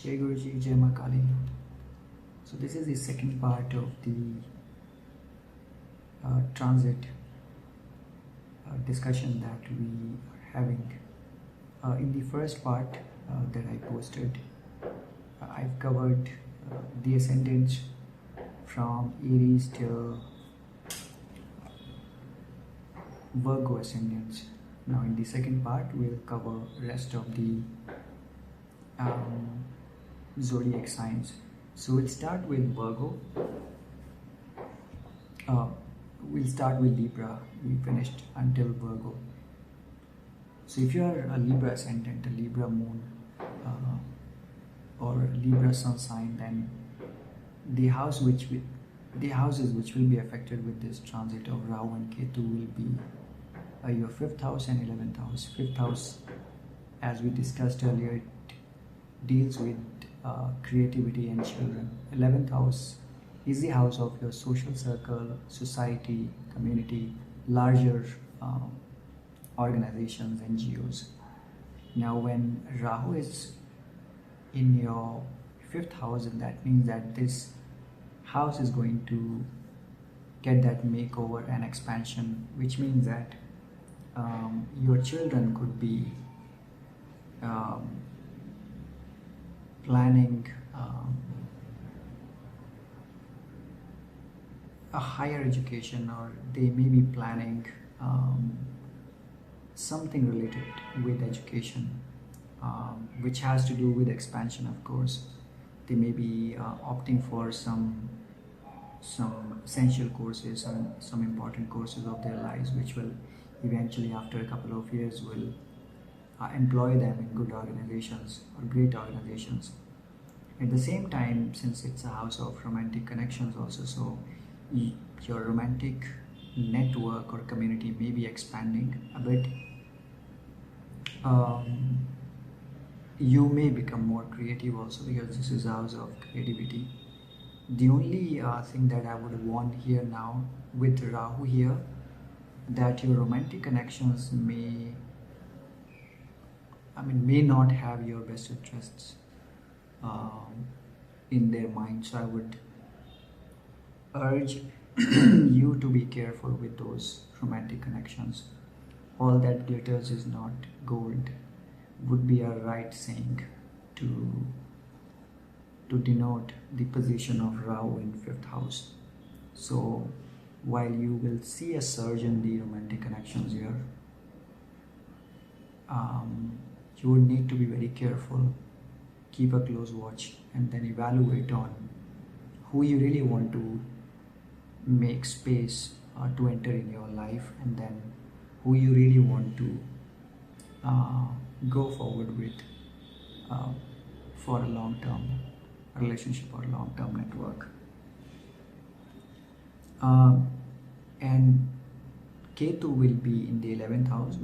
Jai Guruji, Jai Mahakali. So this is the second part of the transit discussion that we are having. In the first part that I posted, I've covered the ascendants from Aries till Virgo ascendants. Now in the second part we'll cover rest of the zodiac signs. So we'll start with Virgo. We'll start with Libra. We finished until Virgo. So if you are a Libra ascendant, a Libra moon, or Libra sun sign, then the houses which will be affected with this transit of Rahu and Ketu will be your 5th house and 11th house. 5th house, as we discussed earlier, it deals with creativity and children. 11th house is the house of your social circle, society, community, larger organizations, NGOs. Now when Rahu is in your 5th house, and that means that this house is going to get that makeover and expansion, which means that your children could be planning a higher education, or they may be planning something related with education, which has to do with expansion, of course. They may be opting for some essential courses and some important courses of their lives, which will eventually, after a couple of years, will employ them in good organizations or great organizations. At the same time, since it's a house of romantic connections also, so your romantic network or community may be expanding a bit. You may become more creative also, because this is a house of creativity. The only thing that I would warn here now with Rahu here, that your romantic connections may not have your best interests in their mind. So I would urge you to be careful with those romantic connections. All that glitters is not gold would be a right saying to denote the position of Rahu in 5th house. So while you will see a surge in the romantic connections here, you would need to be very careful, keep a close watch, and then evaluate on who you really want to make space to enter in your life, and then who you really want to go forward with for a long-term relationship or long-term network. And Ketu will be in the 11th house,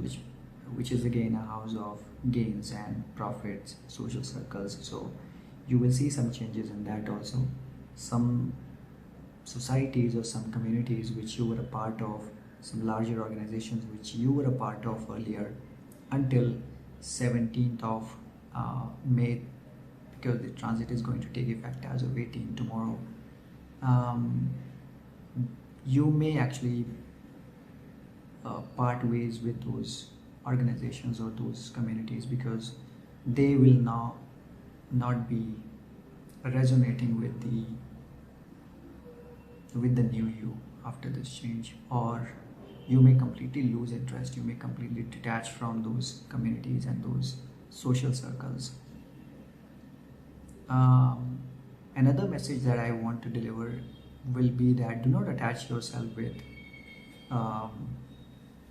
which is again a house of gains and profits, social circles. So you will see some changes in that also. Some societies or some communities which you were a part of, some larger organizations which you were a part of earlier until 17th of May, because the transit is going to take effect as of 18 tomorrow. You may actually part ways with those organizations or those communities, because they will now not be resonating with the new you after this change, or you may completely lose interest, you may completely detach from those communities and those social circles. Another message that I want to deliver will be that do not attach yourself with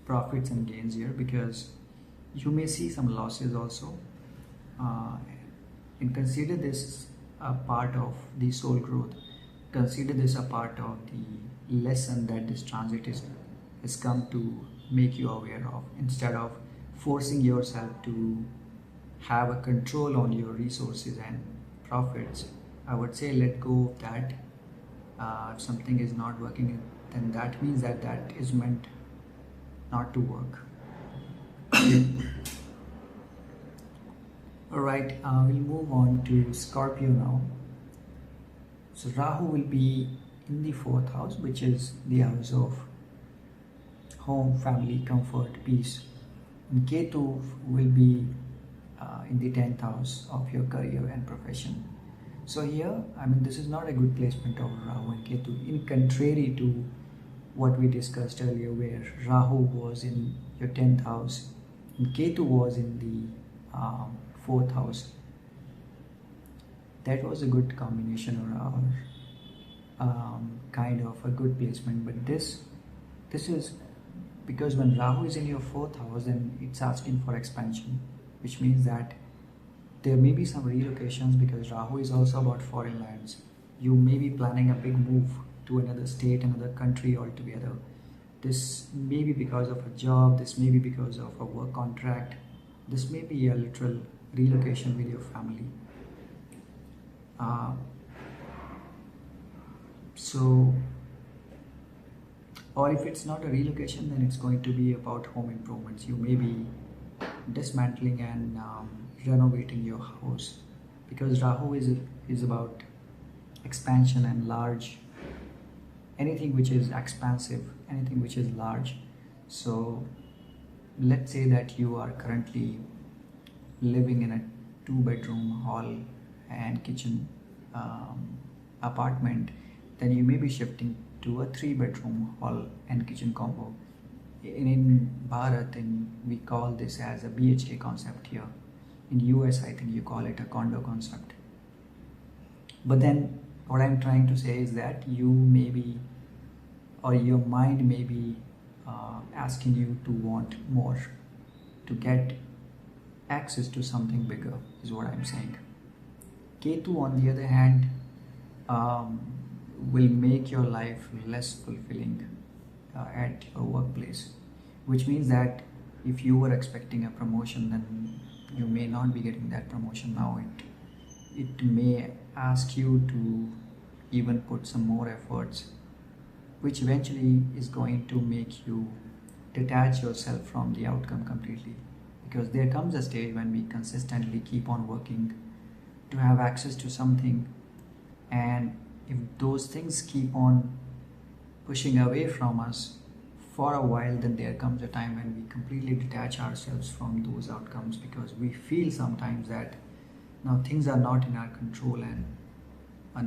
profits and gains here, because you may see some losses also, and consider this a part of the soul growth. Consider this a part of the lesson that this transit has come to make you aware of. Instead of forcing yourself to have a control on your resources and profits, I would say let go of that. If something is not working, then that means that is meant not to work. Alright, we'll move on to Scorpio now. So Rahu will be in the 4th house, which is the house of home, family, comfort, peace. And Ketu will be in the 10th house of your career and profession. So here, this is not a good placement of Rahu and Ketu, in contrary to what we discussed earlier, where Rahu was in your 10th house and Ketu was in the 4th house. That was a good combination, or kind of a good placement. But this is because when Rahu is in your 4th house, then it's asking for expansion, which means that there may be some relocations, because Rahu is also about foreign lands. You may be planning a big move to another state, another country altogether. This may be because of a job, this may be because of a work contract, this may be a literal relocation with your family. Or if it's not a relocation, then it's going to be about home improvements. You may be dismantling and renovating your house, because Rahu is about expansion and large, anything which is expansive, anything which is large. So let's say that you are currently living in a 2-bedroom hall and kitchen apartment, then you may be shifting to a 3-bedroom hall and kitchen combo. In Bharat, we call this as a BHK concept here. In US, I think you call it a condo concept. But then what I'm trying to say is that you may be, or your mind may be asking you to want more, to get access to something bigger, is what I'm saying. Ketu, on the other hand, will make your life less fulfilling at your workplace, which means that if you were expecting a promotion, then you may not be getting that promotion now. It may ask you to even put some more efforts, which eventually is going to make you detach yourself from the outcome completely. Because there comes a stage when we consistently keep on working to have access to something, and if those things keep on pushing away from us for a while, then there comes a time when we completely detach ourselves from those outcomes, because we feel sometimes that now things are not in our control, and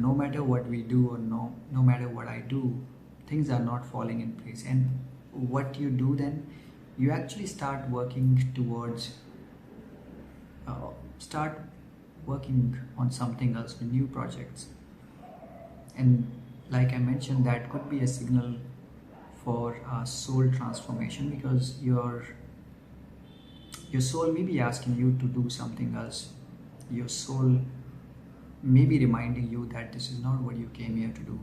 no matter what we do, or no matter what I do, things are not falling in place. And what you do then, you actually start working towards start working on something else, with new projects. And like I mentioned, that could be a signal for soul transformation, because your soul may be asking you to do something else. Your soul may be reminding you that this is not what you came here to do,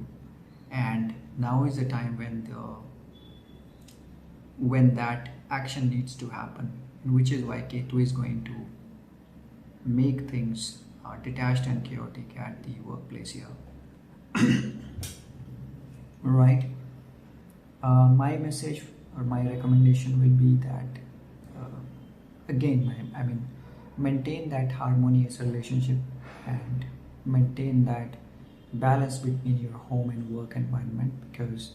and now is the time when that action needs to happen, which is why Ketu is going to make things detached and chaotic at the workplace here. Right. My message or my recommendation will be that again, maintain that harmonious relationship and maintain that balance between your home and work environment, because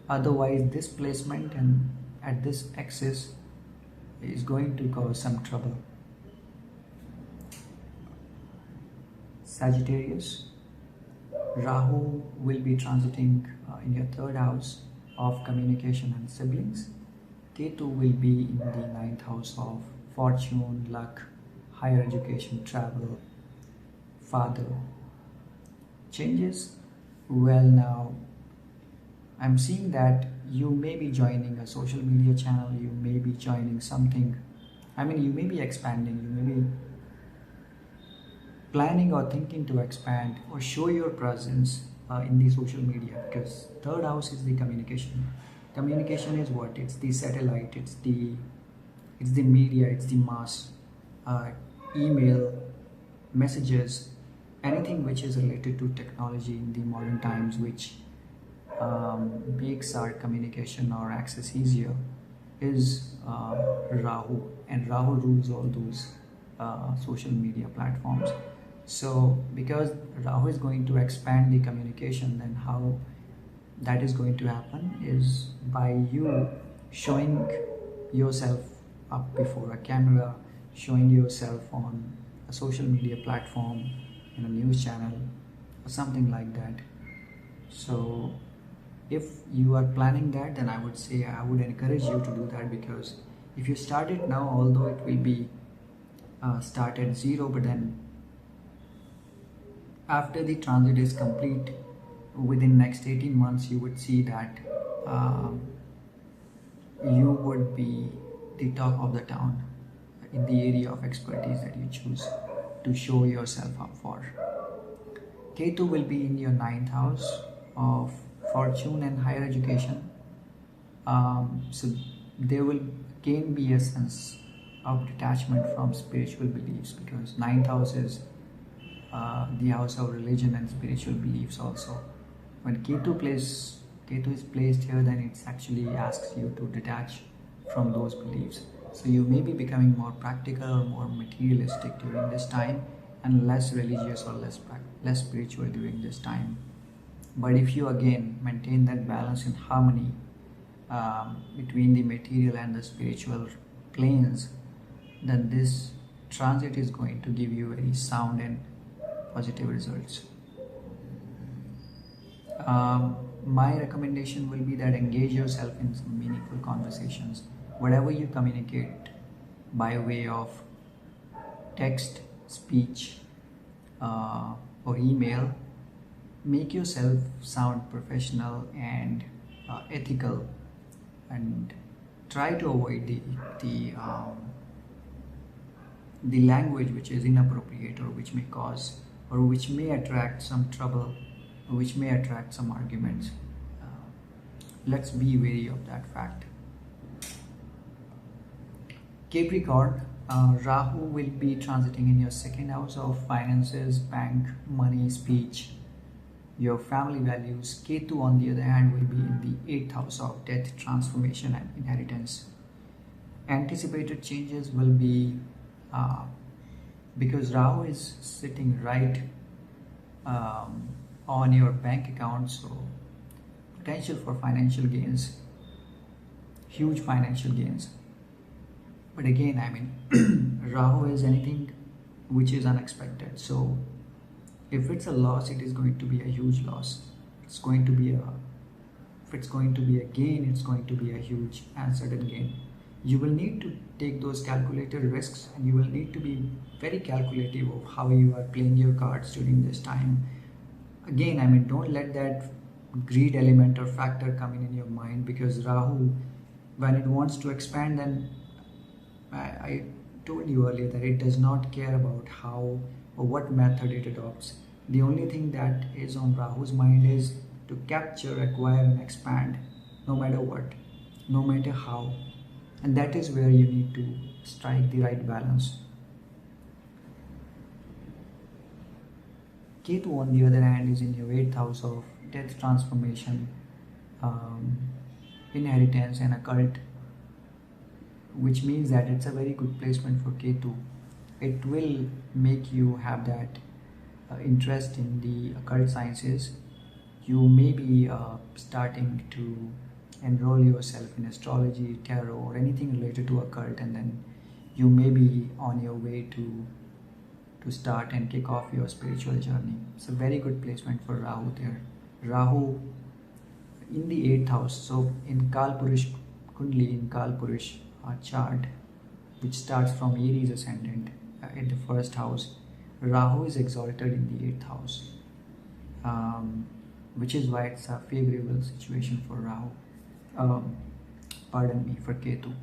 otherwise this placement and at this axis is going to cause some trouble. Sagittarius, Rahu will be transiting in your 3rd house of communication and siblings. Ketu will be in the 9th house of fortune, luck, higher education, travel, father. Changes? Well, now I'm seeing that you may be joining a social media channel, you may be joining something. You may be expanding, you may be planning or thinking to expand or show your presence in the social media, because 3rd house is the communication. Communication is what? It's the satellite, it's the media, it's the mass, email, messages, anything which is related to technology in the modern times, which makes our communication or access easier, is Rahu, and Rahu rules all those social media platforms. So because Rahu is going to expand the communication, then how that is going to happen is by you showing yourself up before a camera, showing yourself on a social media platform, in a news channel or something like that. So if you are planning that, then I would encourage you to do that, because if you start it now, although it will be start at zero, but then after the transit is complete, within next 18 months, you would see that you would be the talk of the town in the area of expertise that you choose to show yourself up for. Ketu will be in your 9th house of fortune and higher education. So there will again be a sense of detachment from spiritual beliefs, because 9th house is the house of religion and spiritual beliefs also. When Ketu is placed here, then it actually asks you to detach from those beliefs. So you may be becoming more practical or more materialistic during this time, and less religious or less spiritual during this time. But if you again maintain that balance and harmony between the material and the spiritual planes, then this transit is going to give you very sound and positive results. My recommendation will be that engage yourself in some meaningful conversations. Whatever you communicate by way of text, speech, or email, make yourself sound professional and ethical, and try to avoid the language which is inappropriate, or which may cause, or which may attract some trouble, or which may attract some arguments. Let's be wary of that fact. Capricorn, Rahu will be transiting in your 2nd house of finances, bank, money, speech, your family values. Ketu, on the other hand, will be in the 8th house of death, transformation, and inheritance. Anticipated changes will be because Rahu is sitting right on your bank account, so potential for financial gains, huge financial gains. But again, I mean, Rahu is anything which is unexpected. So if it's a loss, it is going to be a huge loss. If it's going to be a gain, it's going to be a huge and sudden gain. You will need to take those calculated risks, and you will need to be very calculative of how you are playing your cards during this time. Again, I mean, don't let that greed element or factor come in your mind, because Rahu, when it wants to expand, then I told you earlier that it does not care about how or what method it adopts. The only thing that is on Rahu's mind is to capture, acquire, and expand, no matter what, no matter how. And that is where you need to strike the right balance. Ketu, on the other hand, is in your 8th house of death, transformation, inheritance, and occult, which means that it's a very good placement for Ketu. It will make you have that interest in the occult sciences. You may be starting to enroll yourself in astrology, tarot, or anything related to occult, and then you may be on your way to start and kick off your spiritual journey. It's a very good placement for Rahu there. Rahu in the 8th house. So in Kalpurush Kundalini, in Kalpurush chart, which starts from Aries ascendant in the 1st house, Rahu is exalted in the 8th house, which is why it's a favorable situation for Rahu. For Ketu.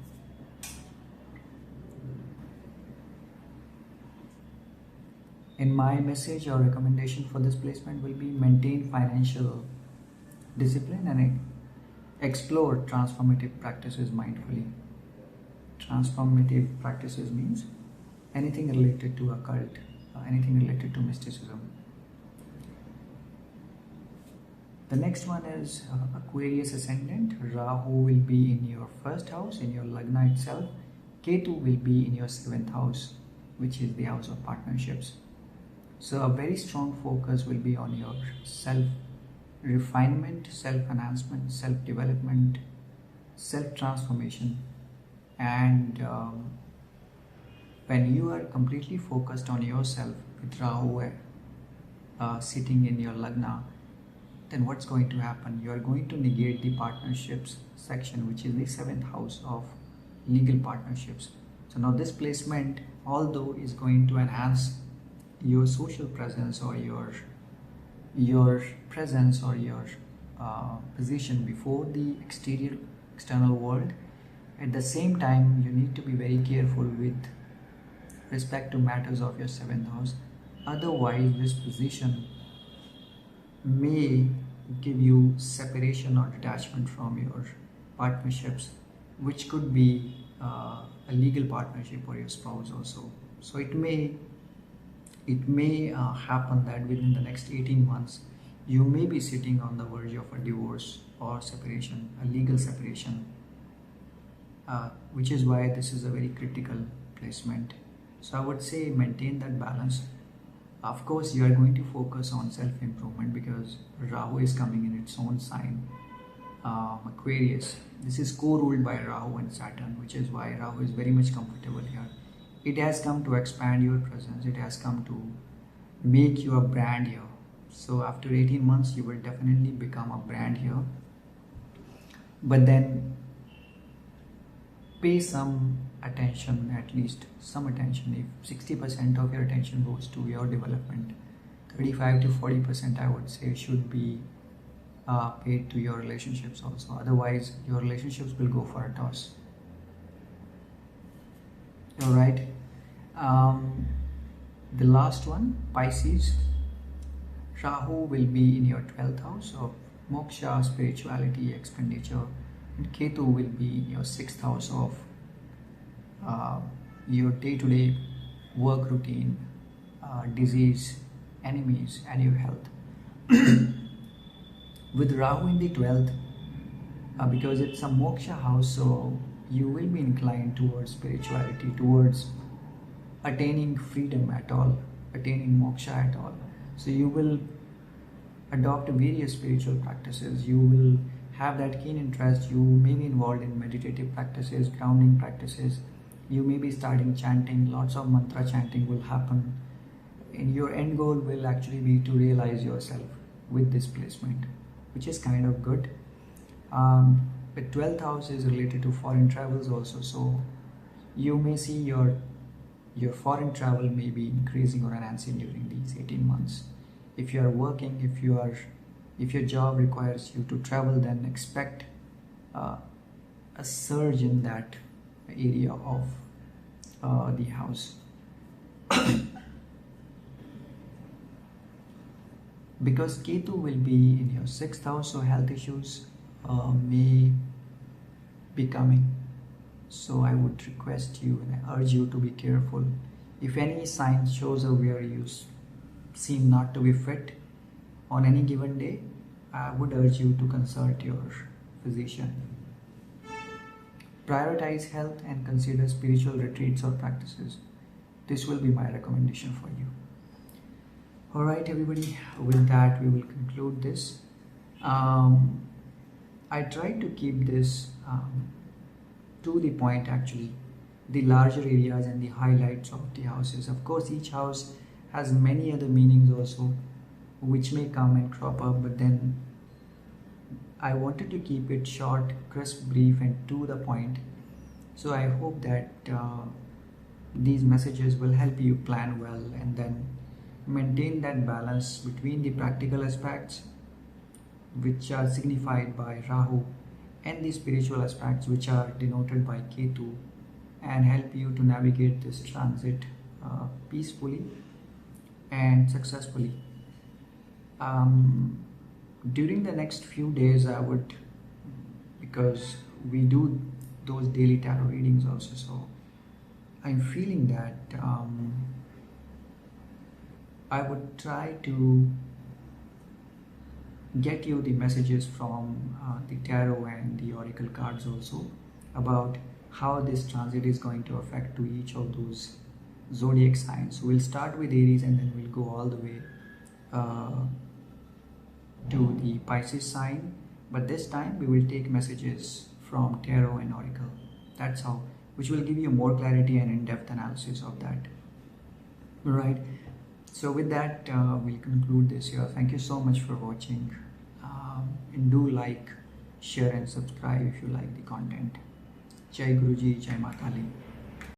In my message or recommendation for this placement will be maintain financial discipline and explore transformative practices mindfully. Transformative practices means anything related to occult, anything related to mysticism. The next one is Aquarius ascendant. Rahu will be in your 1st house, in your Lagna itself. Ketu will be in your 7th house. which is the house of partnerships. So a very strong focus will be on your self-refinement, self-enhancement, self-development, self-transformation. And when you are completely focused on yourself with Rahu sitting in your Lagna, then what's going to happen? You are going to negate the partnerships section, which is the 7th house of legal partnerships. So now this placement, although is going to enhance your social presence or your presence or your position before the external world, at the same time you need to be very careful with respect to matters of your 7th house. Otherwise this position may give you separation or detachment from your partnerships, which could be a legal partnership or your spouse also. So it may happen that within the next 18 months you may be sitting on the verge of a divorce or separation, a legal separation, which is why this is a very critical placement. So I would say maintain that balance. Of course, you are going to focus on self-improvement because Rahu is coming in its own sign, Aquarius. This is co-ruled by Rahu and Saturn, which is why Rahu is very much comfortable here. It has come to expand your presence. It has come to make you a brand here. So after 18 months, you will definitely become a brand here. But then pay some attention, at least some attention. If 60% of your attention goes to your development, 35 to 40% I would say should be paid to your relationships also. Otherwise your relationships will go for a toss. Alright, the last one, Pisces. Rahu will be in your 12th house of moksha, spirituality, expenditure, and Ketu will be in your 6th house of your day-to-day work routine, disease, enemies, and your health. With Rahu in the 12th, because it's a moksha house, so you will be inclined towards spirituality, towards attaining freedom at all, attaining moksha at all. So you will adopt various spiritual practices. You will have that keen interest. You may be involved in meditative practices, grounding practices. You may be starting chanting. Lots of mantra chanting will happen. And your end goal will actually be to realize yourself with this placement, which is kind of good. The 12th house is related to foreign travels also. So you may see your foreign travel may be increasing or enhancing during these 18 months. If you are working, if your job requires you to travel, then expect a surge in that area of the house. Because Ketu will be in your 6th house, so health issues may be coming. So I would request you and I urge you to be careful. If any sign shows up where you seem not to be fit on any given day, I would urge you to consult your physician. Prioritize health and consider spiritual retreats or practices. This will be my recommendation for you. Alright everybody, with that we will conclude this. I tried to keep this to the point actually, the larger areas and the highlights of the houses. Of course each house has many other meanings also which may come and crop up, but then I wanted to keep it short, crisp, brief and to the point. So I hope that these messages will help you plan well and then maintain that balance between the practical aspects which are signified by Rahu and the spiritual aspects which are denoted by Ketu, and help you to navigate this transit peacefully and successfully. During the next few days I would, because we do those daily tarot readings also, so I'm feeling that I would try to get you the messages from the tarot and the oracle cards also about how this transit is going to affect to each of those zodiac signs. So we'll start with Aries and then we'll go all the way to the Pisces sign. But this time we will take messages from Tarot and Oracle. That's how, which will give you more clarity and in-depth analysis of that. Right. So with that, we'll conclude this here. Thank you so much for watching. And do like, share and subscribe if you like the content. Jai Guruji, Jai Mahakali.